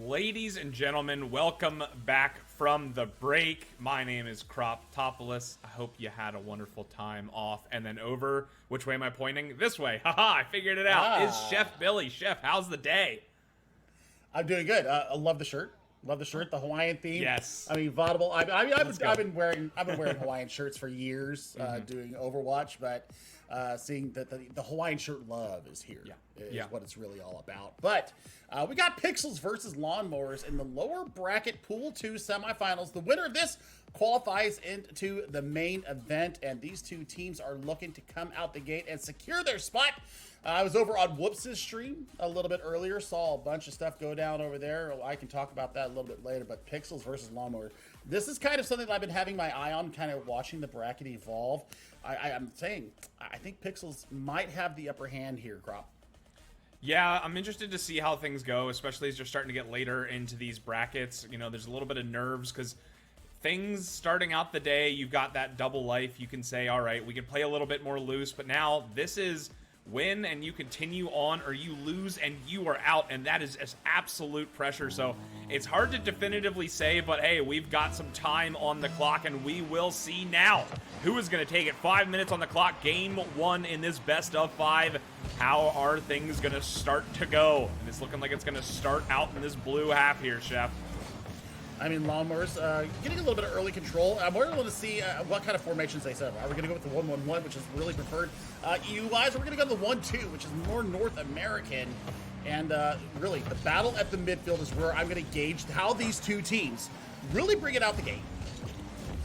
Ladies and gentlemen, welcome back from the break. My name is Croptopolis. I hope you had a wonderful time off. And then over, which way am I pointing? This way. Haha, I figured it out. Is Chef Billy. Chef, how's the day? I'm doing good. I love the shirt. Love the shirt, the Hawaiian theme. Yes. I mean, Vodible. I've been wearing Hawaiian shirts for years, doing Overwatch, but seeing that the Hawaiian shirt love is here is what it's really all about. But we got Pixels versus Lawnmowers in the lower bracket Pool 2 semifinals. The winner of this qualifies into the main event, and these two teams are looking to come out the gate and secure their spot. I was over on Whoops' stream a little bit earlier, saw a bunch of stuff go down over there. I can talk about that a little bit later, but Pixels versus Lawnmower. This is kind of something that I've been having my eye on, kind of watching the bracket evolve. I'm saying, I think Pixels might have the upper hand here, Crop. Yeah, I'm interested to see how things go, especially as you're starting to get later into these brackets. You know, there's a little bit of nerves because things starting out the day, you've got that double life. You can say, all right, we can play a little bit more loose, but now this is win and you continue on, or you lose and you are out, and that is just absolute pressure. So it's hard to definitively say, but hey, we've got some time on the clock and we will see now who is going to take it. 5 minutes on the clock, game one in this best of 5. How are things going to start to go? And it's looking like it's going to start out in this blue half here, Chef. I mean, Lawnmowers getting a little bit of early control. I'm more willing to see what kind of formations they set up. Are we going to go with the 1-1-1, which is really preferred EU-wise, or we're going to go to the 1-2, which is more North American? And really, the battle at the midfield is where I'm going to gauge how these two teams really bring it out the gate.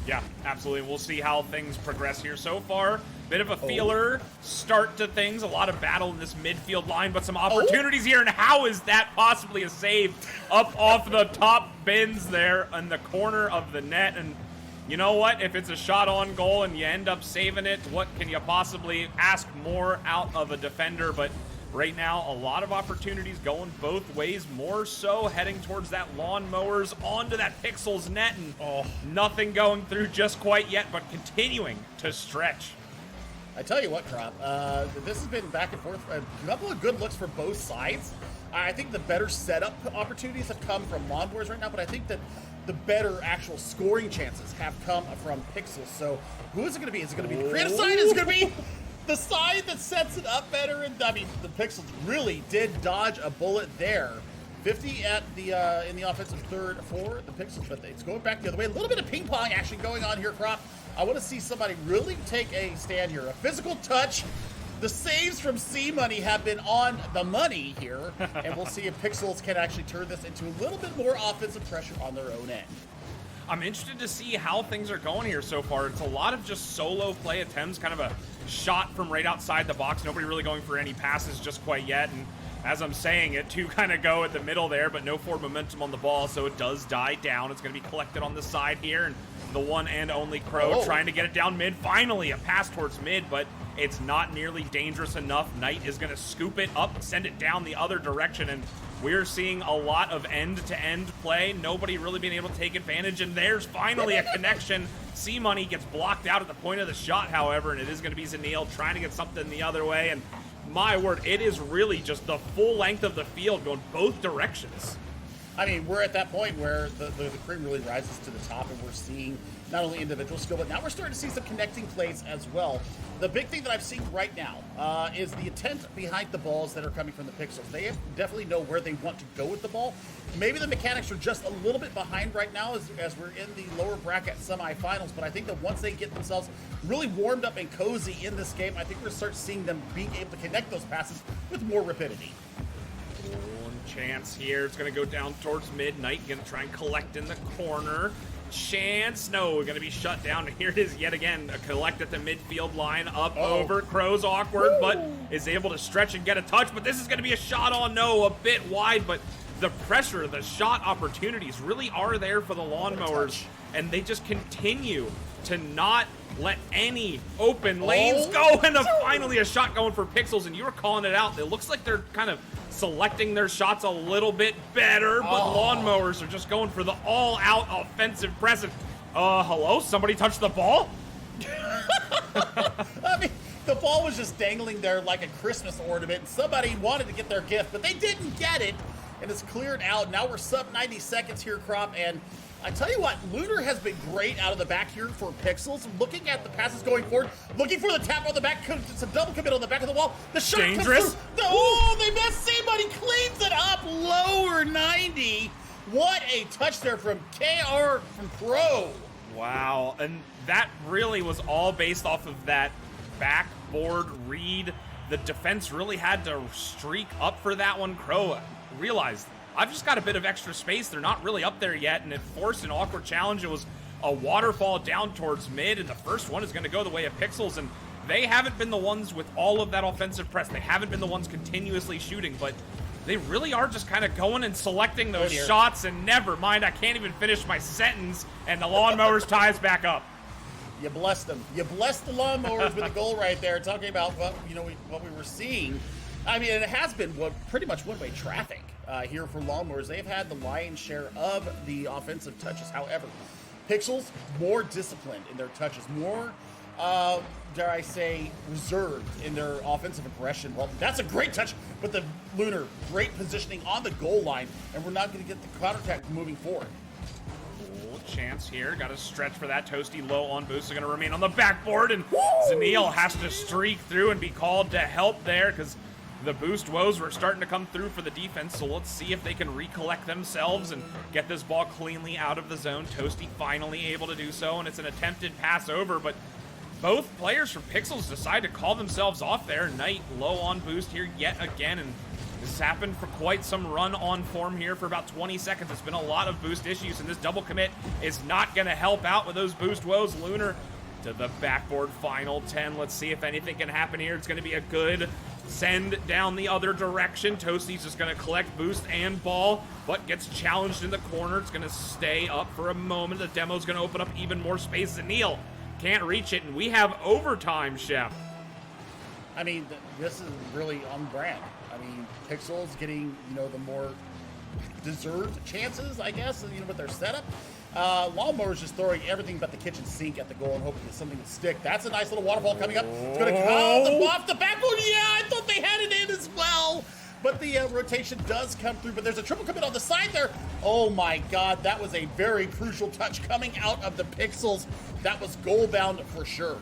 Yeah, absolutely. We'll see how things progress here so far. Bit of a feeler start to things. A lot of battle in this midfield line, but some opportunities here. And how is that possibly a save up off the top bins there in the corner of the net? And you know what? If it's a shot on goal and you end up saving it, what can you possibly ask more out of a defender? But right now, a lot of opportunities going both ways, more so heading towards that Lawnmowers onto that Pixels net, and nothing going through just quite yet, but continuing to stretch. I tell you what, Crop, this has been back and forth. A couple of good looks for both sides. I think the better setup opportunities have come from Lawnmowers right now, but I think that the better actual scoring chances have come from Pixels. So who is it going to be? Is it going to be the creative side? Is it going to be the side that sets it up better? And I mean, the Pixels really did dodge a bullet there. 50 at the in the offensive third for the Pixels, but it's going back the other way. A little bit of ping pong action going on here, Crop. I want to see somebody really take a stand here. A physical touch. The saves from C-Money have been on the money here, and we'll see if Pixels can actually turn this into a little bit more offensive pressure on their own end. I'm interested to see how things are going here so far. It's a lot of just solo play attempts, kind of a shot from right outside the box. Nobody really going for any passes just quite yet, and as I'm saying it, two kind of go at the middle there, but no forward momentum on the ball, so it does die down. It's going to be collected on the side here, and the one and only Crow trying to get it down mid. Finally, a pass towards mid, but it's not nearly dangerous enough. Knight is going to scoop it up, send it down the other direction, and we're seeing a lot of end-to-end play. Nobody really being able to take advantage, and there's finally a connection. C-Money gets blocked out at the point of the shot, however, and it is going to be Zanil trying to get something the other way, and my word, it is really just the full length of the field going both directions. I mean, we're at that point where the cream really rises to the top, and we're seeing not only individual skill, but now we're starting to see some connecting plays as well. The big thing that I'm seeing right now is the intent behind the balls that are coming from the Pixels. They definitely know where they want to go with the ball. Maybe the mechanics are just a little bit behind right now as we're in the lower bracket semifinals, but I think that once they get themselves really warmed up and cozy in this game, I think we're going to start seeing them being able to connect those passes with more rapidity. One chance here. It's going to go down towards mid. Knight going to try and collect in the corner. Chance. No, we're going to be shut down. Here it is yet again. A collect at the midfield line. Up over. Crow's awkward, but is able to stretch and get a touch. But this is going to be a shot on. No, a bit wide, but the pressure, the shot opportunities really are there for the Lawnmowers. And they just continue to not let any open lanes go. And finally a shot going for Pixels. And you were calling it out. It looks like they're kind of selecting their shots a little bit better, but Lawnmowers are just going for the all-out offensive press. Hello? Somebody touched the ball? I mean, the ball was just dangling there like a Christmas ornament, and somebody wanted to get their gift, but they didn't get it. and it's cleared out. Now we're sub 90 seconds here, Crop, and I tell you what, Lunar has been great out of the back here for Pixels. Looking at the passes going forward, looking for the tap on the back. It's a double commit on the back of the wall. The shot dangerous. comes through. Oh, they missed somebody. Cleans it up. Lower 90. What a touch there from KR from Pro. Wow, and that really was all based off of that backboard read. The defense really had to streak up for that one. Crow realized, I've just got a bit of extra space. They're not really up there yet, and it forced an awkward challenge. It was a waterfall down towards mid, and the first one is going to go the way of Pixels, and they haven't been the ones with all of that offensive press. They haven't been the ones continuously shooting, but they really are just kind of going and selecting those shots, and never mind, I can't even finish my sentence, and the Lawnmowers ties back up. You blessed them. You blessed the Lawnmowers with a goal right there, talking about what we were seeing. I mean, it has been pretty much one-way traffic here for Lawnmowers. They've had the lion's share of the offensive touches. However, Pixels, more disciplined in their touches, more, dare I say, reserved in their offensive aggression. Well, that's a great touch, but the Lunar, great positioning on the goal line, and we're not going to get the counterattack moving forward. Chance here, got to stretch for that. Toasty low on boost, are going to remain on the backboard, and Zanil has to streak through and be called to help there because the boost woes were starting to come through for the defense. So let's see if they can recollect themselves and get this ball cleanly out of the zone. Toasty finally able to do so, and it's an attempted pass over, but both players from Pixels decide to call themselves off there. Knight low on boost here yet again, and this has happened for quite some run on form here for about 20 seconds. It's been a lot of boost issues, and this double commit is not going to help out with those boost woes. Lunar to the backboard, final 10. Let's see if anything can happen here. It's going to be a good send down the other direction. Toasty's just going to collect boost and ball, but gets challenged in the corner. It's going to stay up for a moment. The demo's going to open up even more space. Zanil can't reach it, and we have overtime, Chef. I mean, this is really on brand. I mean, Pixels getting, the more deserved chances, I guess, with their setup. Lawnmowers just throwing everything but the kitchen sink at the goal and hoping that something would stick. That's a nice little waterfall coming up. It's going to come off the backboard. Yeah, I thought they had it in as well. But the rotation does come through, but there's a triple commit on the side there. Oh my God, that was a very crucial touch coming out of the Pixels. That was goal bound for sure.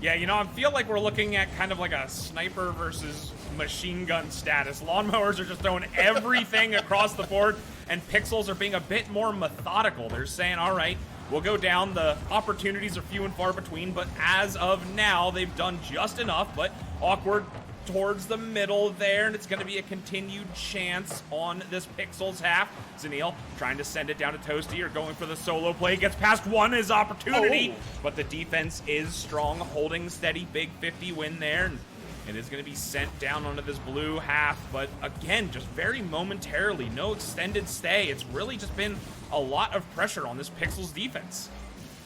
Yeah, I feel like we're looking at kind of like a sniper versus machine gun status. Lawnmowers are just throwing everything across the board, and Pixels are being a bit more methodical. They're saying, all right, we'll go down. The opportunities are few and far between, but as of now, they've done just enough, but awkward towards the middle there, and it's going to be a continued chance on this Pixels half. Zanil trying to send it down to Toasty, or going for the solo play. Gets past one, his opportunity, but the defense is strong, holding steady. Big 50 win there, and it is going to be sent down onto this blue half, but again, just very momentarily, no extended stay. It's really just been a lot of pressure on this Pixels defense.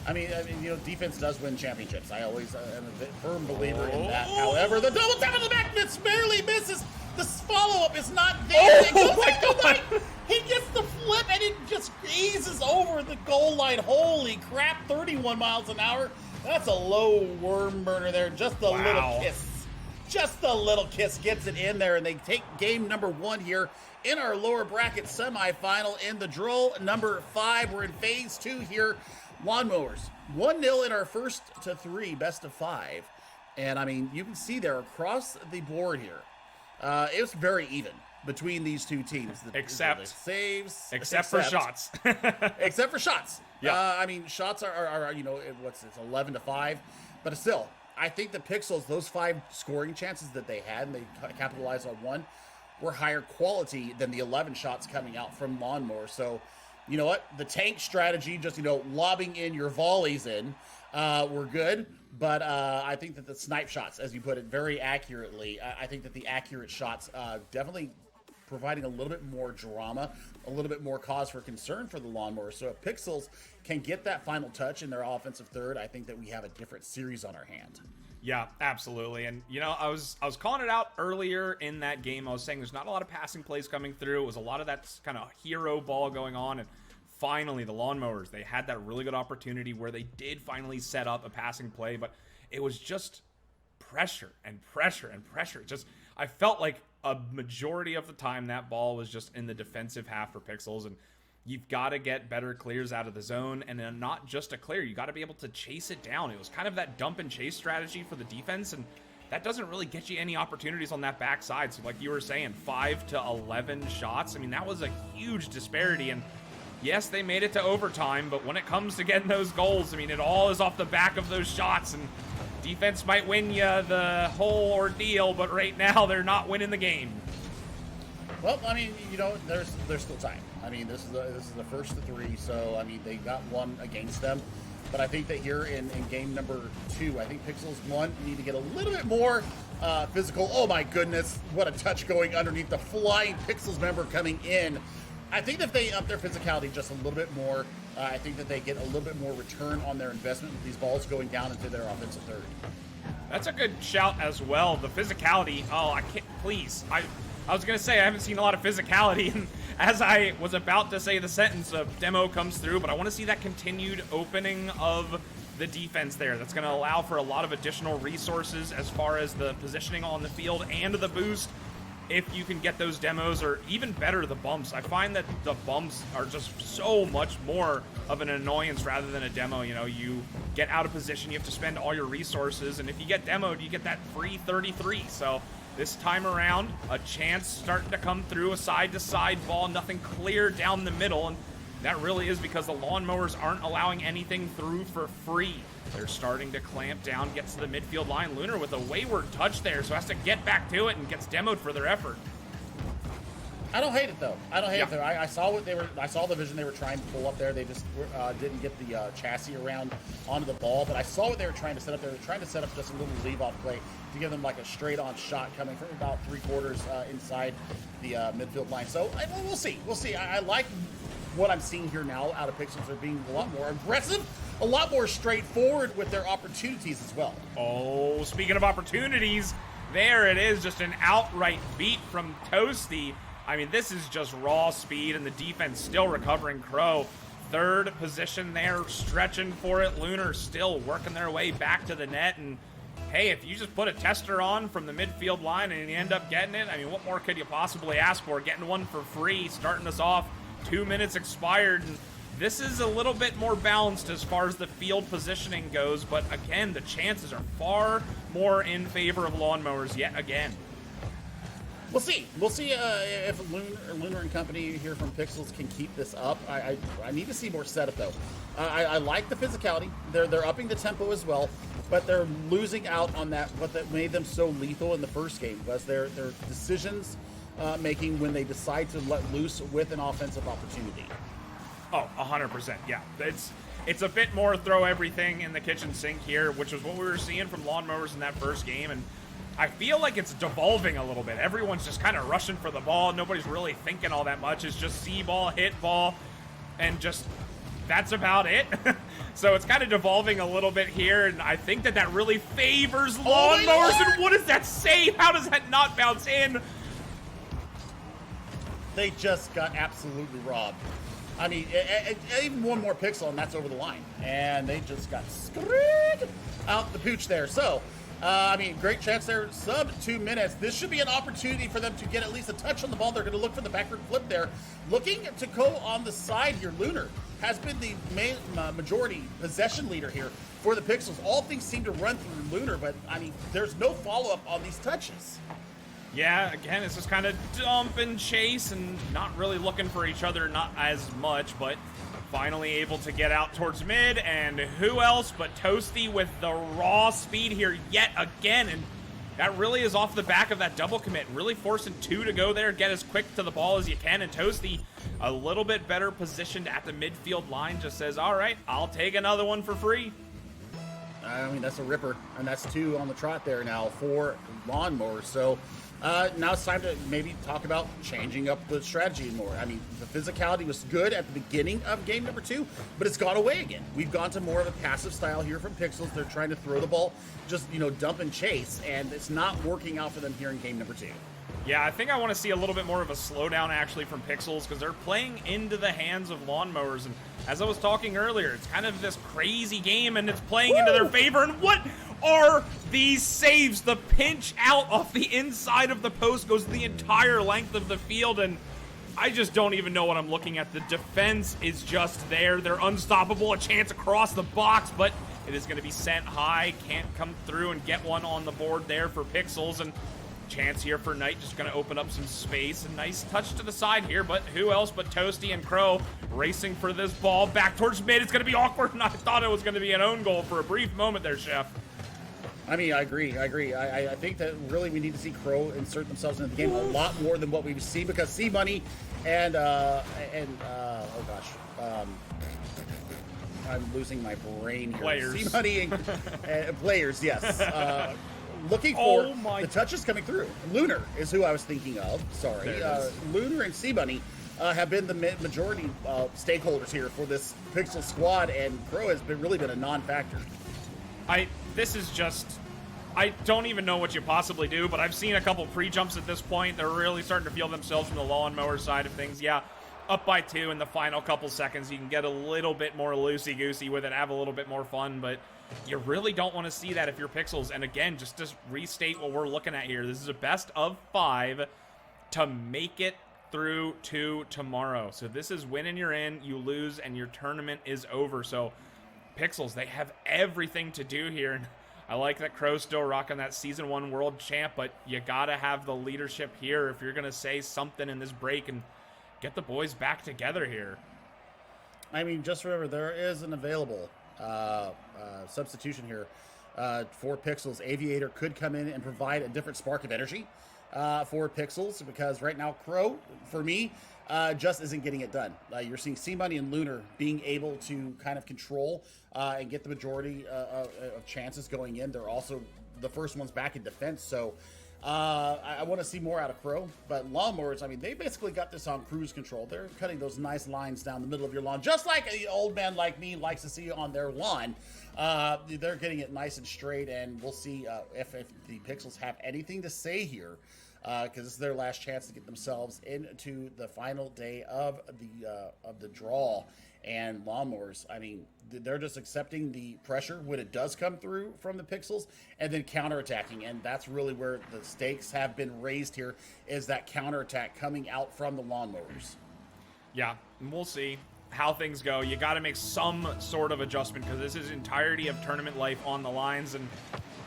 I mean, defense does win championships. I always am a firm believer in that. However, the double tap on the back mitts barely misses. The follow-up is not there. He gets the flip, and it just eases over the goal line. Holy crap, 31 miles an hour. That's a low worm burner there. Just a little kiss. Just a little kiss gets it in there, and they take game number 1 here in our lower bracket semifinal in the draw number 5. We're in phase 2 here. Lawnmowers 1-0 in our first to 3 best of 5, and I mean, you can see there across the board here, it was very even between these two teams. Except saves, except for shots. Except for shots. Yeah. I mean, shots are it's 11-5, but still, I think the Pixels, those 5 scoring chances that they had, and they capitalized on 1, were higher quality than the 11 shots coming out from Lawnmower. So, you know what? The tank strategy, just, lobbing in your volleys in, were good. But I think that the snipe shots, as you put it very accurately, I think that the accurate shots definitely providing a little bit more drama, a little bit more cause for concern for the Lawnmower. So if Pixels can get that final touch in their offensive third, I think that we have a different series on our hand. Yeah, absolutely. And, I was calling it out earlier in that game. I was saying there's not a lot of passing plays coming through. It was a lot of that kind of hero ball going on. And finally, the Lawnmowers, they had that really good opportunity where they did finally set up a passing play. But it was just pressure and pressure and pressure. Just I felt like a majority of the time that ball was just in the defensive half for Pixels, and you've got to get better clears out of the zone, and then not just a clear, you got to be able to chase it down. It was kind of that dump and chase strategy for the defense, and that doesn't really get you any opportunities on that backside. So like you were saying, 5 to 11 shots. I mean, that was a huge disparity, and yes, they made it to overtime, but when it comes to getting those goals, I mean, it all is off the back of those shots, and defense might win you the whole ordeal, but right now they're not winning the game. Well, I mean, you know, there's still time. I mean, this is the first of 3, so I mean, they got one against them. But I think that here in game number 2, I think Pixels 1 need to get a little bit more physical. Oh my goodness, what a touch going underneath the flying Pixels member coming in. I think that if they up their physicality just a little bit more, I think that they get a little bit more return on their investment with these balls going down into their offensive third. That's a good shout as well. The physicality, oh, I can't, please. I was going to say I haven't seen a lot of physicality, and as I was about to say the sentence, a demo comes through, but I want to see that continued opening of the defense there. That's going to allow for a lot of additional resources as far as the positioning on the field and the boost. If you can get those demos, or even better, the bumps. I find that the bumps are just so much more of an annoyance rather than a demo. You know, you get out of position, you have to spend all your resources, and if you get demoed, you get that free 33. So this time around, a chance starting to come through, a side-to-side ball, nothing clear down the middle, and that really is because the lawnmowers aren't allowing anything through for free. They're starting to clamp down, gets to the midfield line. Lunar with a wayward touch there, so has to get back to it and gets demoed for their effort. I don't hate it though. I don't hate it though. I saw what they were. I saw the vision they were trying to pull up there. They just didn't get the chassis around onto the ball. But I saw what they were trying to set up. They were trying to set up just a little leave-off play to give them like a straight-on shot coming from about 3/4 inside the midfield line. So we'll see. We'll see. I like what I'm seeing here now out of Pixels. They're being a lot more aggressive, a lot more straightforward with their opportunities as well. Oh, speaking of opportunities, there it is, just an outright beat from Toasty. I mean, this is just raw speed, and the defense still recovering. Crow, third position there, stretching for it. Lunar still working their way back to the net, and hey, if you just put a tester on from the midfield line and you end up getting it, I mean, what more could you possibly ask for? Getting one for free, starting us off, 2 minutes expired, and this is a little bit more balanced as far as the field positioning goes, but again, the chances are far more in favor of lawnmowers yet again. We'll see. We'll see if Lunar and company here from Pixels can keep this up. I need to see more setup though. I like the physicality. They're upping the tempo as well, but they're losing out on that. What that made them so lethal in the first game was their decisions making when they decide to let loose with an offensive opportunity. Oh, 100%. Yeah, it's a bit more throw everything in the kitchen sink here, which is what we were seeing from lawnmowers in that first game, and I feel like it's devolving a little bit. Everyone's just kind of rushing for the ball. Nobody's really thinking all that much. It's just see ball, hit ball, and just that's about it. So it's kind of devolving a little bit here, and I think that really favors lawnmowers. And what does that say? How does that not bounce in? They just got absolutely robbed. I mean, even one more pixel and that's over the line. And they just got screwed out the pooch there. So, I mean, great chance there. Sub 2 minutes. This should be an opportunity for them to get at least a touch on the ball. They're going to look for the backward flip there. Looking to go on the side here. Lunar has been the majority possession leader here for the Pixels. All things seem to run through Lunar, but, I mean, there's no follow-up on these touches. Yeah, again, it's just kind of dump and chase and not really looking for each other, not as much, but finally able to get out towards mid, and who else but Toasty with the raw speed here yet again, and that really is off the back of that double commit, really forcing 2 to go there, get as quick to the ball as you can, and Toasty a little bit better positioned at the midfield line, just says, all right, I'll take another one for free. I mean, that's a ripper, and that's 2 on the trot there now for lawnmowers, so now it's time to maybe talk about changing up the strategy more. I mean, the physicality was good at the beginning of game number 2, but it's gone away again. We've gone to more of a passive style here from Pixels. They're trying to throw the ball, just, you know, dump and chase, and it's not working out for them here in game number 2. Yeah, I think I want to see a little bit more of a slowdown actually from Pixels because they're playing into the hands of lawnmowers. And as I was talking earlier, it's kind of this crazy game and it's playing into their favor. And what? are these saves? The pinch out off the inside of the post goes the entire length of the field, and I just don't even know what I'm looking at. The defense is just there. They're unstoppable. A chance across the box, but it is going to be sent high. Can't come through and get one on the board there for Pixels, and chance here for Knight, just going to open up some space. A nice touch to the side here, but who else but Toasty and Crow racing for this ball back towards mid. It's going to be awkward, and I thought it was going to be an own goal for a brief moment there, Chef. I mean, I agree. I think that really we need to see Crow insert themselves into the game a lot more than what we've seen, because C-Money and oh gosh, I'm losing my brain here. Players. C-Money and players, yes. Looking for the touches coming through. Lunar is who I was thinking of. Sorry. Lunar and C-Money have been the majority stakeholders here for this Pixel squad, and Crow has really been a non-factor. This is just, I don't even know what you possibly do, but I've seen a couple pre-jumps at this point. They're really starting to feel themselves from the lawn mower side of things. Yeah, up by 2 in the final couple seconds. You can get a little bit more loosey-goosey with it, have a little bit more fun, but you really don't want to see that if you're Pixels. And again, just to restate what we're looking at here, this is a best of 5 to make it through to tomorrow. So this is win and you're in, you lose, and your tournament is over. So Pixels, they have everything to do here. And I like that Crow's still rocking that Season 1 world champ, but you gotta have the leadership here if you're gonna say something in this break and get the boys back together here. I mean, just remember, there is an available substitution here for Pixels. Aviator could come in and provide a different spark of energy for Pixels, because right now Crow, for me, just isn't getting it done. You're seeing C-Money and Lunar being able to kind of control and get the majority of chances going in. They're also the first ones back in defense, so I want to see more out of Crow. But Lawnmowers, I mean, they basically got this on cruise control. They're cutting those nice lines down the middle of your lawn, just like an old man like me likes to see on their lawn. They're getting it nice and straight, and we'll see if the Pixels have anything to say here, because this is their last chance to get themselves into the final day of the draw. And Lawnmowers, I mean, they're just accepting the pressure when it does come through from the Pixels, and then counterattacking. And that's really where the stakes have been raised here, is that counterattack coming out from the Lawnmowers. Yeah, and we'll see how things go. You got to make some sort of adjustment, because this is entirety of tournament life on the lines. And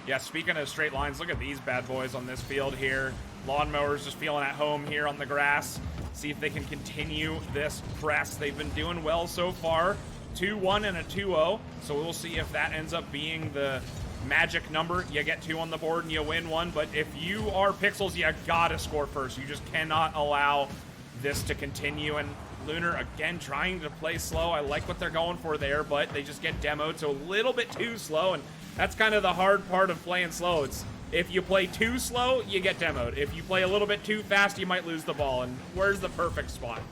yeah, speaking of straight lines, look at these bad boys on this field here. Lawnmowers just feeling at home here on the grass. See if they can continue this press. They've been doing well so far. 2-1 and a 2-0. So we'll see if that ends up being the magic number. You get 2 on the board and you win 1. But if you are Pixels, you gotta score first. You just cannot allow this to continue. And Lunar, again, trying to play slow. I like what they're going for there, but they just get demoed. So a little bit too slow. And that's kind of the hard part of playing slow. It's if you play too slow, you get demoed. If you play a little bit too fast, you might lose the ball. And where's the perfect spot?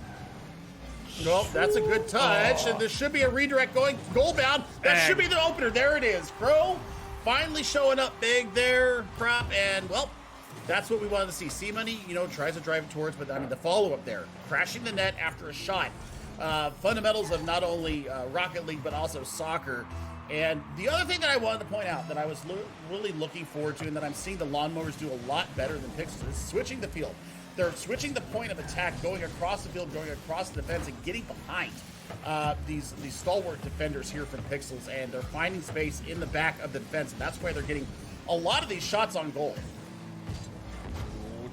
Well, that's a good touch, and there should be a redirect going goal bound. That should be the opener. There it is. Crow finally showing up big there, Prop, and, well, that's what we wanted to see. C-Money, tries to drive it towards, but, I mean, the follow-up there. Crashing the net after a shot. Fundamentals of not only Rocket League, but also soccer. And the other thing that I wanted to point out that I was really looking forward to, and that I'm seeing the Lawnmowers do a lot better than Pixels, is switching the field. They're switching the point of attack, going across the field, going across the defense, and getting behind these stalwart defenders here from Pixels, and they're finding space in the back of the defense, and that's why they're getting a lot of these shots on goal.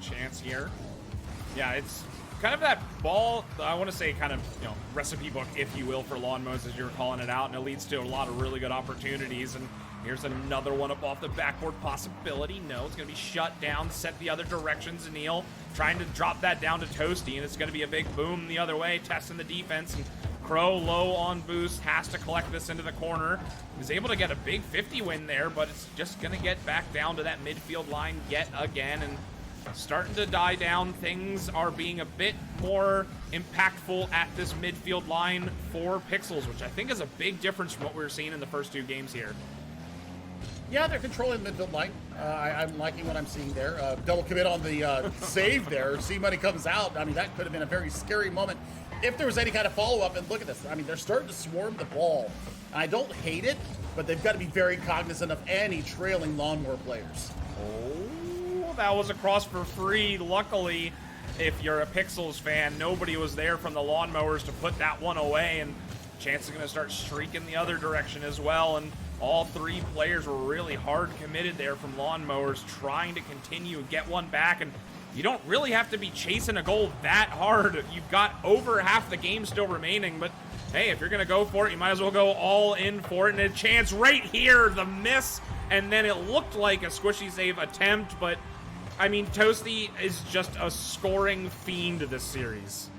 Chance here. Yeah, it's kind of that ball, I want to say kind of, recipe book, if you will, for Lawnmowers, as you were calling it out, and it leads to a lot of really good opportunities. And here's another one up off the backboard possibility. No, it's going to be shut down, set the other direction. Zanil trying to drop that down to Toasty, and it's going to be a big boom the other way, testing the defense. And Crow, low on boost, has to collect this into the corner. He's able to get a big 50 win there, but it's just going to get back down to that midfield line yet again. And starting to die down. Things are being a bit more impactful at this midfield line for Pixels, which I think is a big difference from what we were seeing in the first 2 games here. Yeah, they're controlling the midfield line. I'm liking what I'm seeing there. Double commit on the save there. C-Money comes out. I mean, that could have been a very scary moment if there was any kind of follow-up. And look at this. I mean, they're starting to swarm the ball. And I don't hate it, but they've got to be very cognizant of any trailing Lawnmower players. Oh, that was a cross for free. Luckily, if you're a Pixels fan, nobody was there from the Lawnmowers to put that one away. And Chance is going to start streaking the other direction as well. And all three players were really hard committed there from Lawnmowers, trying to continue and get one back. And you don't really have to be chasing a goal that hard. You've got over half the game still remaining, but hey, if you're going to go for it, you might as well go all in for it. And a chance right here, the miss, and then it looked like a squishy save attempt, but I mean, Toasty is just a scoring fiend this series.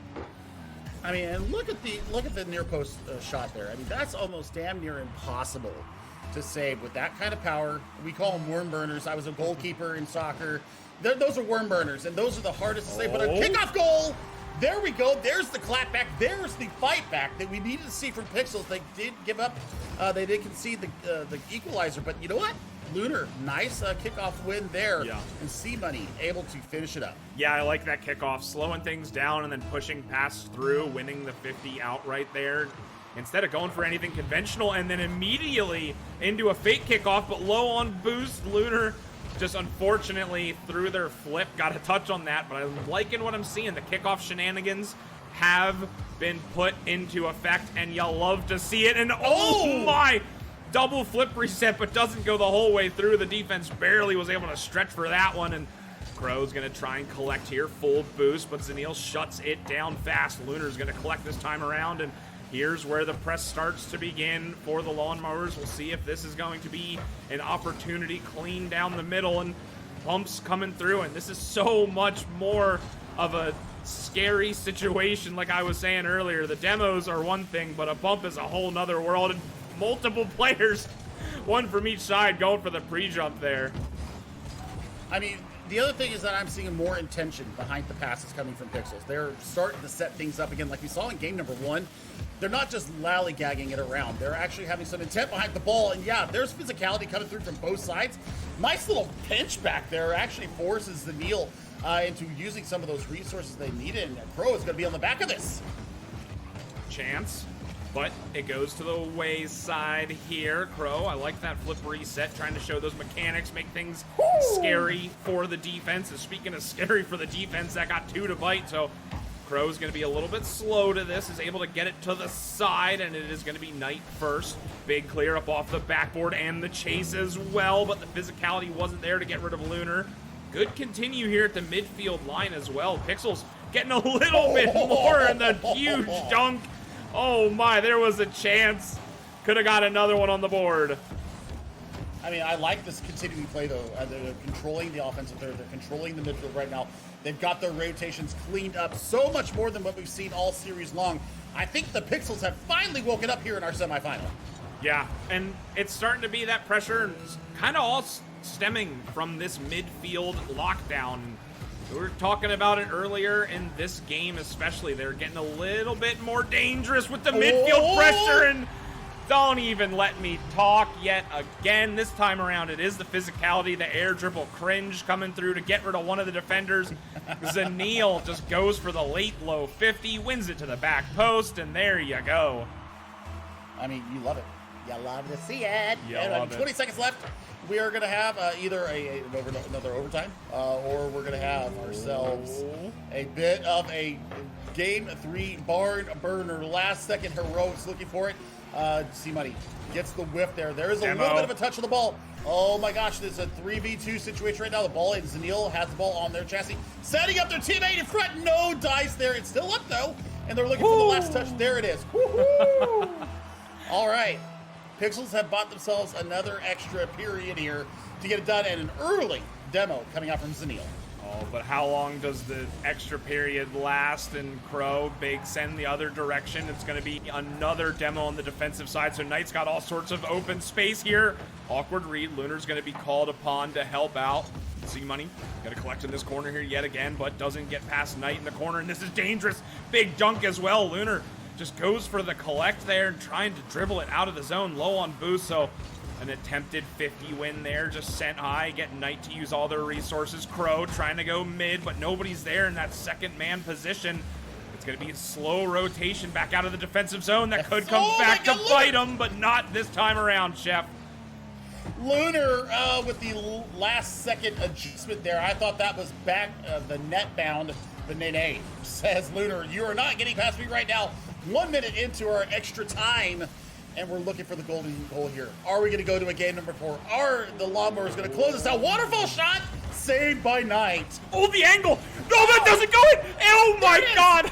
I mean, and look at the near post shot there. I mean, that's almost damn near impossible to save with that kind of power. We call them worm burners. I was a goalkeeper in soccer. Those are worm burners, and those are the hardest to save. But a kickoff goal, there we go. There's the clap back. There's the fight back that we needed to see from Pixels. They did give up. They did concede the equalizer, but you know what? Lunar, nice kickoff win there. Yeah. And C-Money able to finish it up. Yeah, I like that kickoff, slowing things down and then pushing past through, winning the 50 outright there. Instead of going for anything conventional and then immediately into a fake kickoff, but low on boost. Lunar just unfortunately through their flip got a touch on that, but I'm liking what I'm seeing. The kickoff shenanigans have been put into effect, and you'll love to see it. And oh my! Double flip reset, but doesn't go the whole way through. The defense barely was able to stretch for that one, and Crow's going to try and collect here. Full boost, but Zanil shuts it down fast. Lunar's going to collect this time around, and here's where the press starts to begin for the Lawnmowers. We'll see if this is going to be an opportunity clean down the middle, and bumps coming through, and this is so much more of a scary situation. Like I was saying earlier, the demos are one thing, but a bump is a whole nother world, and multiple players, one from each side, going for the pre-jump there. I mean, the other thing is that I'm seeing more intention behind the passes coming from Pixels. They're starting to set things up again like we saw in game number 1. They're not just lollygagging it around. They're actually having some intent behind the ball. And yeah, there's physicality coming through from both sides. Nice little pinch back there actually forces the Neil into using some of those resources they needed. And Crow is going to be on the back of this. Chance, but it goes to the wayside here. Crow, I like that flip reset, trying to show those mechanics, make things scary for the defense. And speaking of scary for the defense, that got 2 to bite, so Crow's going to be a little bit slow to this, is able to get it to the side, and it is going to be Knight first. Big clear up off the backboard and the chase as well, but the physicality wasn't there to get rid of Lunar. Good continue here at the midfield line as well. Pixels getting a little bit more in the huge dunk. Oh my, there was a chance. Could have got another one on the board. I mean, I like this continuing play, though. They're controlling the offensive third. They're controlling the midfield right now. They've got their rotations cleaned up so much more than what we've seen all series long. I think the Pixels have finally woken up here in our semifinal. Yeah, and it's starting to be that pressure, kind of all stemming from this midfield lockdown. We were talking about it earlier in this game especially. They're getting a little bit more dangerous with the midfield pressure, and don't even let me talk yet again. This time around, it is the physicality, the air dribble cringe coming through to get rid of one of the defenders. Zanil just goes for the late low 50, wins it to the back post, and there you go. I mean, you love it. You love to see it. You and love 20 seconds left. We are going to have either another overtime, or we're going to have ourselves a bit of a Game 3 barn burner. Last second heroics looking for it. C-Money gets the whiff there. There is a little bit of a touch of the ball. Oh my gosh, there's a 3v2 situation right now. The ball, and Zanil has the ball on their chassis. Setting up their teammate in front. No dice there. It's still up though. And they're looking for the last touch. There it is. Woo-hoo! All right. Pixels have bought themselves another extra period here to get it done, and an early demo coming out from Zanil. Oh, but how long does the extra period last? And Crow, big send the other direction. It's going to be another demo on the defensive side, so Knight's got all sorts of open space here. Awkward read. Lunar's going to be called upon to help out. C-Money got to collect in this corner here yet again, but doesn't get past Knight in the corner, and this is dangerous. Big dunk as well. Lunar just goes for the collect there and trying to dribble it out of the zone, low on boost. So An attempted 50 win there, just sent high, getting Knight to use all their resources. Crow trying to go mid, but nobody's there in that second man position. It's going to be a slow rotation back out of the defensive zone. That could come back to bite him, but not this time around, Chef. Lunar with the last second adjustment there. I thought that was back the net bound. The Nene says, Lunar, you are not getting past me right now. 1 minute into our extra time, and we're looking for the golden goal here. Are we going to go to a game number 4? Are the Lawnmowers going to close this out? Waterfall shot, saved by Knight. Oh, the angle. No, that doesn't go in. Oh, my God.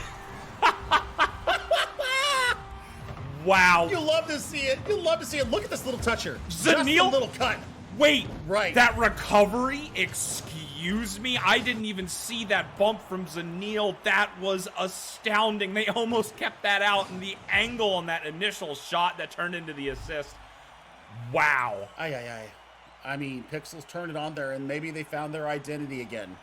Wow. You love to see it. You love to see it. Look at this little toucher. Zanil? Just a little cut. Wait. Right. That recovery? Excuse me? I didn't even see that bump from Zanil. That was astounding. They almost kept that out, and the angle on that initial shot that turned into the assist. Wow. I mean, Pixels turned it on there, and maybe they found their identity again.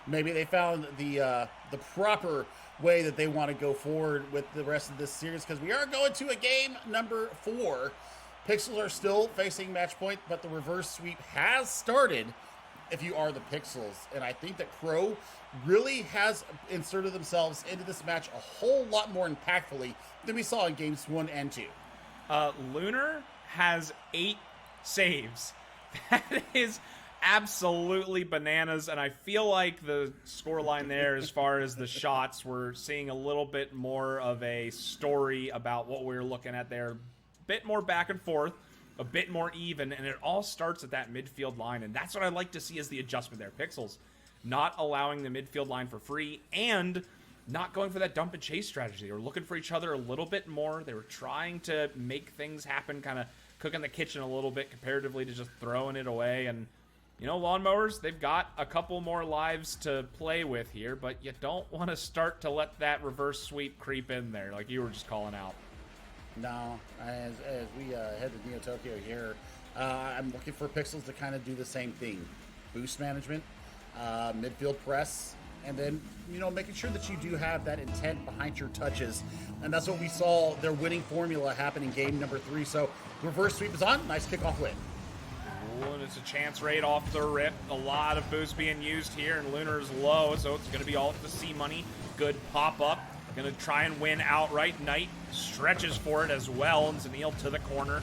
Maybe they found the proper way that they want to go forward with the rest of this series, because we are going to a game number 4. Pixels are still facing match point, but the reverse sweep has started if you are the Pixels. And I think that Crow really has inserted themselves into this match a whole lot more impactfully than we saw in games 1 and 2. Lunar has 8 saves. That is absolutely bananas, and I feel like the scoreline there, as far as the shots, we're seeing a little bit more of a story about what we're looking at there. A bit more back and forth, a bit more even, and it all starts at that midfield line, and that's what I like to see as the adjustment there. Pixels not allowing the midfield line for free, and not going for that dump and chase strategy. They were looking for each other a little bit more. They were trying to make things happen, kind of cooking the kitchen a little bit comparatively to just throwing it away. And you know, Lawnmowers, they've got a couple more lives to play with here, but you don't want to start to let that reverse sweep creep in there, like you were just calling out. No, as we head to Neo Tokyo here, I'm looking for Pixels to kind of do the same thing. Boost management, midfield press, and then, you know, making sure that you do have that intent behind your touches. And that's what we saw their winning formula happen in game number 3. So reverse sweep is on. Nice kickoff win. Ooh, and it's a chance right off the rip. A lot of boost being used here, and Lunar is low, so it's going to be all the C money. Good pop-up. Going to try and win outright. Knight stretches for it as well, and Zanil to the corner.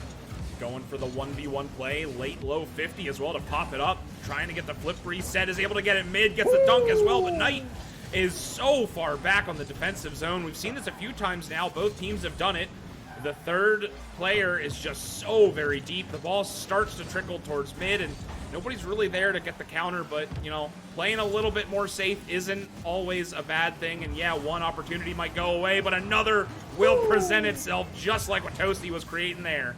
Going for the 1v1 play. Late low 50 as well to pop it up. Trying to get the flip reset. Is able to get it mid. Gets the dunk as well, but Knight is so far back on the defensive zone. We've seen this a few times now. Both teams have done it. The third player is just so very deep. The ball starts to trickle towards mid, and nobody's really there to get the counter, but, you know, playing a little bit more safe isn't always a bad thing. And yeah, one opportunity might go away, but another will present itself, just like what Toasty was creating there.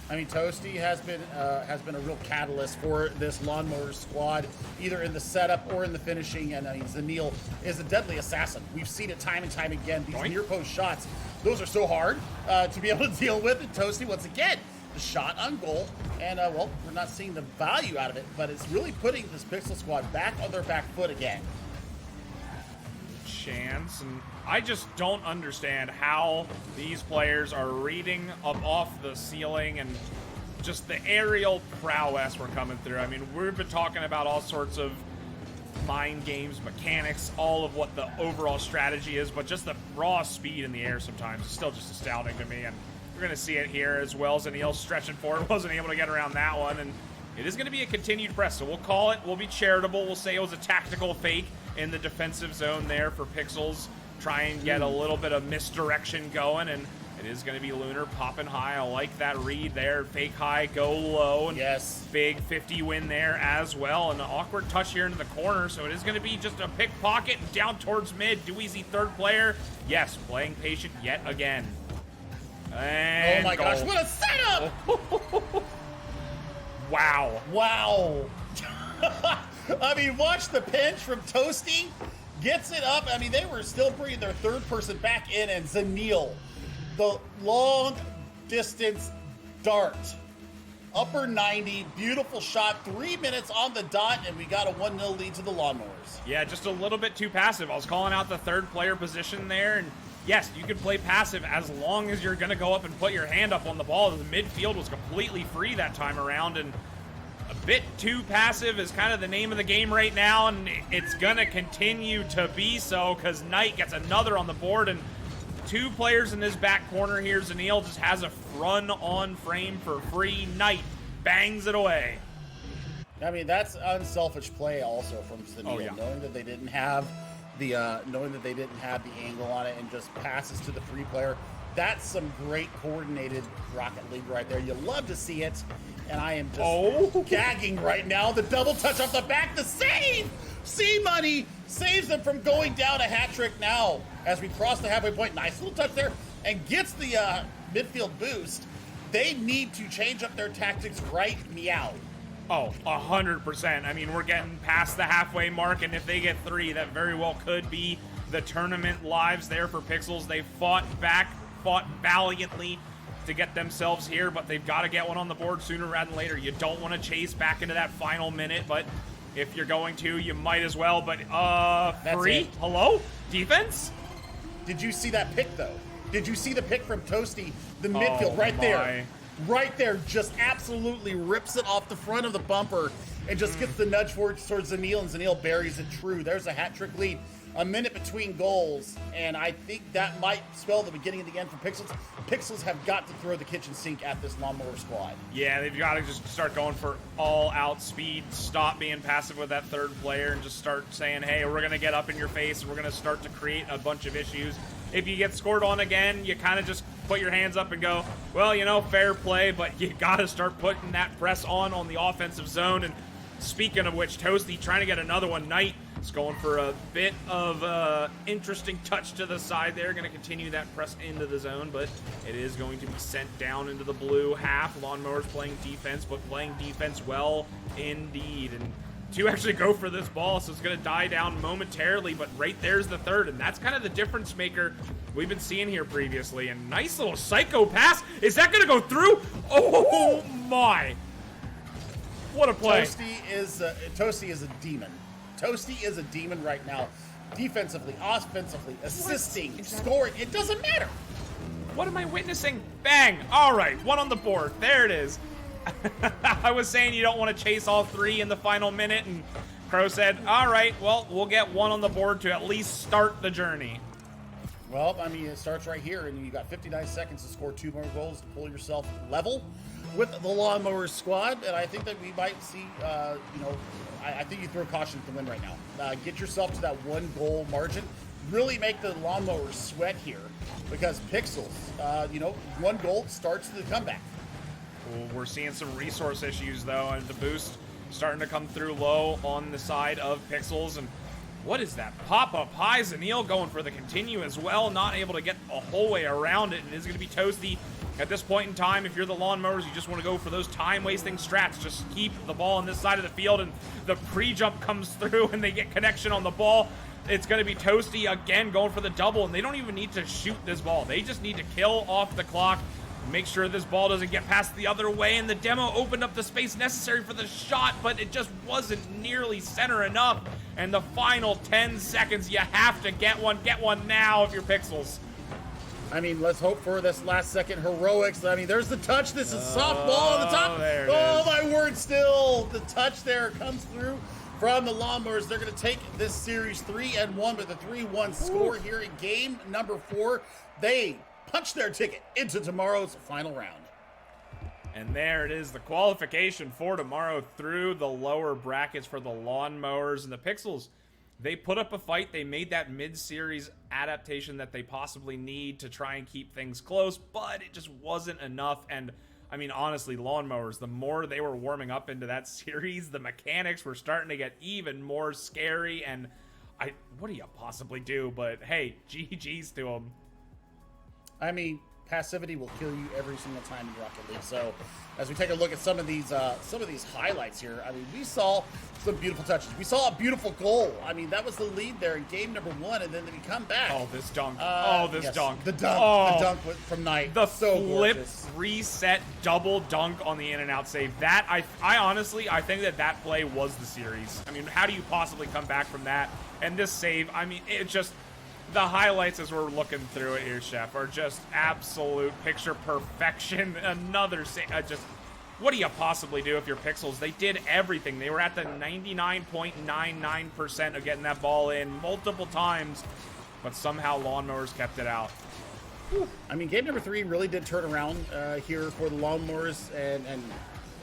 I mean, Toasty has been a real catalyst for this Lawnmower squad, either in the setup or in the finishing. And I mean, Zanil is a deadly assassin. We've seen it time and time again. These near post shots, those are so hard to be able to deal with. And Toasty, once again, the shot on goal. And well, we're not seeing the value out of it, but it's really putting this Pixel squad back on their back foot again. Chance, and I just don't understand how these players are reading up off the ceiling and just the aerial prowess we're coming through. I mean, we've been talking about all sorts of mind games, mechanics, all of what the overall strategy is, but just the raw speed in the air sometimes is still just astounding to me, and we're going to see it here as well. Zanil stretching forward, wasn't able to get around that one, and it is going to be a continued press, so we'll call it, we'll be charitable, we'll say it was a tactical fake in the defensive zone there for Pixels. Try and get a little bit of misdirection going, and it is going to be Lunar popping high. I like that read there. Fake high, go low. And yes. Big 50 win there as well. And an awkward touch here into the corner, so it is going to be just a pickpocket and down towards mid. Dweezy third player. Yes, playing patient yet again. And oh my gosh, what a setup! Wow. Wow. I mean, watch the pinch from Toasty. Gets it up. I mean, they were still bringing their third person back in, and Zanil, the long distance dart. Upper 90, beautiful shot, 3 minutes on the dot, and we got a 1-0 lead to the Lawnmowers. Yeah, just a little bit too passive. I was calling out the third player position there, and yes, you can play passive as long as you're going to go up and put your hand up on the ball. The midfield was completely free that time around, and a bit too passive is kind of the name of the game right now, and it's going to continue to be so because Knight gets another on the board, and 2 players in this back corner here. Zanil just has a run on frame for free. Knight bangs it away. I mean, that's unselfish play also from Zanil, knowing that they didn't have the angle on it and just passes to the free player. That's some great coordinated Rocket League right there. You love to see it, and I am just gagging right now. The double touch off the back, the save! C-Money saves them from going down a hat trick now as we cross the halfway point. Nice little touch there, and gets the midfield boost. They need to change up their tactics right meow. Oh, 100%. I mean, we're getting past the halfway mark, and if they get 3, that very well could be the tournament lives there for Pixels. They fought back, fought valiantly to get themselves here, but they've got to get one on the board sooner rather than later. You don't want to chase back into that final minute, but if you're going to, you might as well. But, free? Hello? Defense? Did you see that pick, though? Did you see the pick from Toasty? The midfield right there. Right there, just absolutely rips it off the front of the bumper and just gets the nudge forward towards Zanil, and Zanil buries it true. There's a hat trick lead. A minute between goals, and I think that might spell the beginning of the end for Pixels. Pixels have got to throw the kitchen sink at this Lawnmower squad. Yeah, they've got to just start going for all-out speed, stop being passive with that third player, and just start saying, hey, we're going to get up in your face, and we're going to start to create a bunch of issues. If you get scored on again, you kind of just put your hands up and go, well, you know, fair play, but you got to start putting that press on the offensive zone. And speaking of which, Toasty trying to get another one. Knight is going for a bit of interesting touch to the side there. Going to continue that press into the zone, but it is going to be sent down into the blue half. Lawnmower's playing defense, but playing defense well indeed. And 2 actually go for this ball, so it's going to die down momentarily, but right there's the third, and that's kind of the difference maker we've been seeing here previously. And nice little psycho pass. Is that going to go through? Oh my. What a play. Toasty is a demon. Toasty is a demon right now. Defensively, offensively, assisting, scoring, it doesn't matter. What am I witnessing? Bang. All right, 1 on the board. There it is. I was saying you don't want to chase all 3 in the final minute, and Crow said, all right, well, we'll get 1 on the board to at least start the journey. Well, I mean, it starts right here, and you got 59 seconds to score 2 more goals to pull yourself level with the Lawnmower squad, and I think that we might see, I think you throw caution to the wind right now. Get yourself to that 1 goal margin. Really make the Lawnmowers sweat here, because Pixels, 1 goal starts the comeback. Well, we're seeing some resource issues, though, and the boost starting to come through low on the side of Pixels. And what is that? Pop-up high. Zanil going for the continue as well, not able to get a whole way around it. It is going to be Toasty. At this point in time, if you're the Lawnmowers, you just want to go for those time-wasting strats. Just keep the ball on this side of the field, and the pre-jump comes through, and they get connection on the ball. It's going to be Toasty again going for the double, and they don't even need to shoot this ball. They just need to kill off the clock. Make sure this ball doesn't get past the other way, and the demo opened up the space necessary for the shot, but it just wasn't nearly center enough. And the final 10 seconds, you have to get one now if you're Pixels. I mean, let's hope for this last second heroics. I mean, there's the touch. This is softball on the top. Oh, my word, still. The touch there comes through from the Lawnmowers. They're going to take this series 3-1 with a 3-1 score here in game number 4. They punch their ticket into tomorrow's final round. And there it is, the qualification for tomorrow through the lower brackets for the Lawnmowers. And the Pixels, they put up a fight. They made that mid-series adaptation that they possibly need to try and keep things close, but it just wasn't enough. And I mean, honestly, Lawnmowers, the more they were warming up into that series, the mechanics were starting to get even more scary. And what do you possibly do? But hey, GG's to them. I mean, passivity will kill you every single time in Rocket League. So, as we take a look at some of these highlights here, I mean, we saw some beautiful touches. We saw a beautiful goal. I mean, that was the lead there in game number 1, and then we come back. Oh, this dunk! Yes, dunk! The dunk from Knight. The so flip gorgeous. reset double dunk on the in and out save. That I honestly think that play was the series. I mean, how do you possibly come back from that? And this save, I mean, it just. The highlights as we're looking through it here, Chef, are just absolute picture perfection. Another just what do you possibly do if you're Pixels? They did everything. They were at the 99.99% of getting that ball in multiple times, but somehow Lawnmowers kept it out. I mean, game number 3 really did turn around here for the Lawnmowers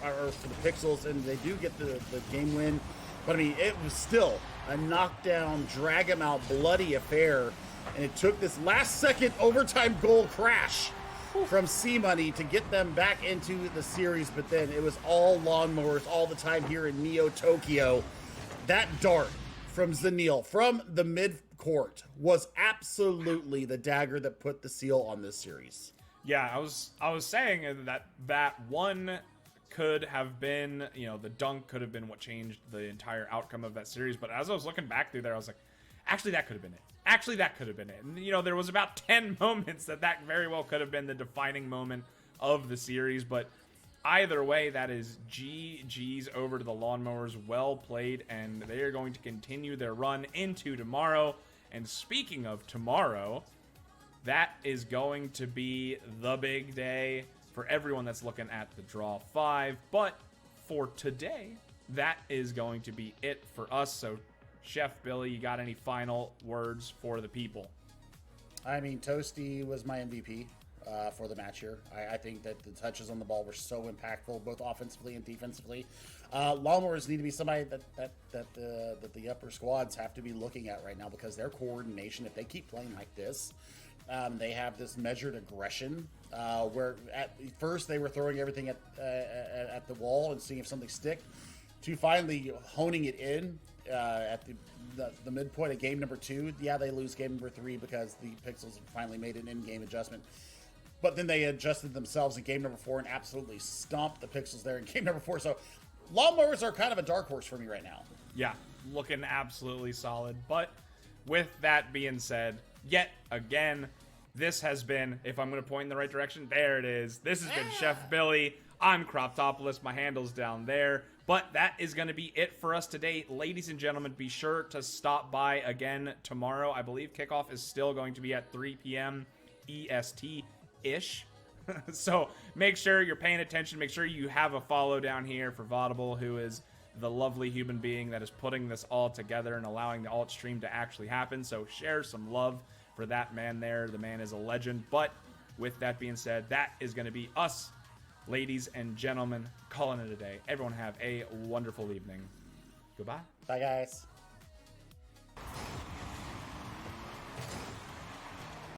or for the Pixels, and they do get the game win. But I mean, it was still a knockdown, drag him out, bloody affair, and it took this last-second overtime goal crash from C-Money to get them back into the series. But then it was all Lawnmowers all the time here in Neo Tokyo. That dart from Zanil from the mid-court was absolutely the dagger that put the seal on this series. Yeah, I was saying that one could have been, you know, the dunk could have been what changed the entire outcome of that series. But as I was looking back through there, I was like, actually, that could have been it. Actually, that could have been it. And, you know, there was about 10 moments that very well could have been the defining moment of the series. But either way, that is GG's over to the Lawnmowers. Well played, and they are going to continue their run into tomorrow. And speaking of tomorrow, that is going to be the big day for everyone that's looking at the Draw 5. But for today, that is going to be it for us. So, Chef Billy, you got any final words for the people? I mean, Toasty was my MVP for the match here. I think that the touches on the ball were so impactful, both offensively and defensively. Lawnmowers need to be somebody that the upper squads have to be looking at right now, because their coordination, if they keep playing like this, they have this measured aggression where at first they were throwing everything at the wall and seeing if something stick, to finally honing it in at the midpoint of game number 2. Yeah, they lose game number 3 because the Pixels finally made an in-game adjustment. But then they adjusted themselves in game number 4 and absolutely stomped the Pixels there in game number 4. So Lawnmowers are kind of a dark horse for me right now. Yeah, looking absolutely solid. But with that being said, yet again, this has been, if I'm going to point in the right direction, there it is. This has been Chef Billy. I'm Croptopolis. My handle's down there. But that is going to be it for us today. Ladies and gentlemen, be sure to stop by again tomorrow. I believe kickoff is still going to be at 3 p.m. EST-ish. So make sure you're paying attention. Make sure you have a follow down here for Vodible, who is the lovely human being that is putting this all together and allowing the alt stream to actually happen. So share some love for that man there. The man is a legend. But with that being said, that is going to be us, ladies and gentlemen, calling it a day. Everyone have a wonderful evening. Goodbye. Bye, guys.